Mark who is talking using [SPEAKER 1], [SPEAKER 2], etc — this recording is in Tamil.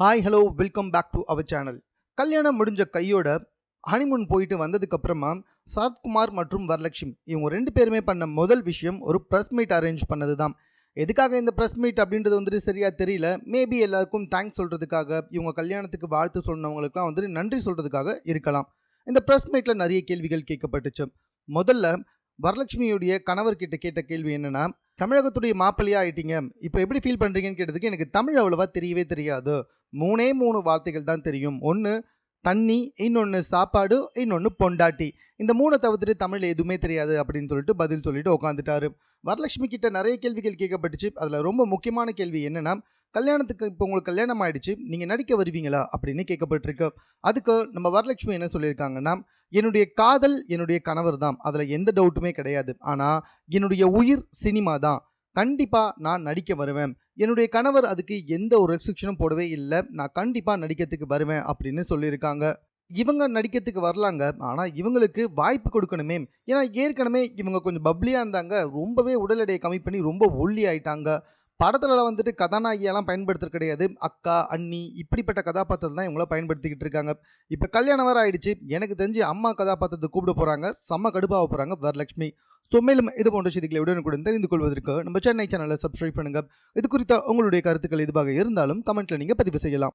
[SPEAKER 1] Hi hello welcome back to our channel. கல்யாணம் முடிஞ்ச கையோட ஹனிமூன் போயிட்டு வந்ததுக்கு அப்புறமா சரத்குமார் மற்றும் வரலட்சுமி இவங்க 2 பேருமே பண்ண முதல் விஷயம் ஒரு ப்ரெஸ் மீட் அரேஞ்ச் பண்ணது தான். எதுக்காக இந்த ப்ரெஸ் மீட் அப்படின்றது வந்துட்டு சரியா தெரியல. மேபி எல்லாருக்கும் தேங்க்ஸ் சொல்றதுக்காக, இவங்க கல்யாணத்துக்கு வாழ்த்து சொன்னவங்களுக்குலாம் வந்துட்டு நன்றி சொல்றதுக்காக இருக்கலாம். இந்த ப்ரெஸ் மீட்ல நிறைய கேள்விகள் கேட்கப்பட்டுச்சு. முதல்ல வரலட்சுமியுடைய கணவர்கிட்ட கேட்ட கேள்வி என்னன்னா, தமிழகத்துடைய மாப்பிள்ளையா ஆயிட்டீங்க, இப்போ எப்படி ஃபீல் பண்றீங்கன்னு கேட்டதுக்கு, எனக்கு தமிழ் அவ்வளவா தெரியவே தெரியாது, 3 வார்த்தைகள் தான் தெரியும். ஒன்று தண்ணி, இன்னொன்று சாப்பாடு, இன்னொன்று பொண்டாட்டி. இந்த 3 தவிர்த்துட்டு தமிழ் எதுவுமே தெரியாது அப்படின்னு சொல்லிட்டு பதில் சொல்லிட்டு உட்காந்துட்டாரு. வரலட்சுமி கிட்ட நிறைய கேள்விகள் கேட்கப்பட்டுச்சு. அதில் ரொம்ப முக்கியமான கேள்வி என்னன்னா, கல்யாணத்துக்கு இப்போ உங்களுக்கு கல்யாணம் ஆயிடுச்சு, நீங்கள் நடிக்க வருவீங்களா அப்படின்னு கேட்கப்பட்டிருக்கு. அதுக்கு நம்ம வரலட்சுமி என்ன சொல்லியிருக்காங்கன்னா, என்னுடைய காதல் என்னுடைய கணவர் தான், அதில் எந்த டவுட்டுமே கிடையாது. ஆனால் என்னுடைய உயிர் சினிமா தான், கண்டிப்பாக நான் நடிக்க வருவேன். என்னுடைய கணவர் அதுக்கு எந்த ஒரு ரெஸ்ட்ரிக்ஷனும் போடவே இல்லை, நான் கண்டிப்பாக நடிக்கிறதுக்கு வருவேன் அப்படின்னு சொல்லியிருக்காங்க. இவங்க நடிக்கிறதுக்கு வரலாங்க, ஆனால் இவங்களுக்கு வாய்ப்பு கொடுக்கணுமே. ஏன்னா ஏற்கனவே இவங்க கொஞ்சம் பப்ளியாக இருந்தாங்க, ரொம்பவே உடல் எடையை கம்மி பண்ணி ரொம்ப ஒல்லி ஆயிட்டாங்க. படத்துல வந்துட்டு கதாநாயகியெல்லாம் பயன்படுத்துறது கிடையாது, அக்கா அண்ணி இப்படிப்பட்ட கதாபாத்திரத்தை தான் இவங்கள பயன்படுத்திக்கிட்டு இருக்காங்க. இப்போ கல்யாணம் வேற ஆயிடுச்சு, எனக்கு தெரிஞ்சு அம்மா கதாபாத்திரத்தை கூப்பிட போறாங்க, செம்ம கடுப்பாக போறாங்க வரலட்சுமி. ஸோ மேலும் இது போன்ற செய்திகளை உடனுக்குடன் தெரிந்து கொள்வதற்கு நம்ம சென்னை சேனலை சப்ஸ்கிரைப் பண்ணுங்க. இது குறித்த உங்களுடைய கருத்துக்கள் எதுவாக இருந்தாலும் கமெண்ட்ல நீங்க பதிவு செய்யலாம்.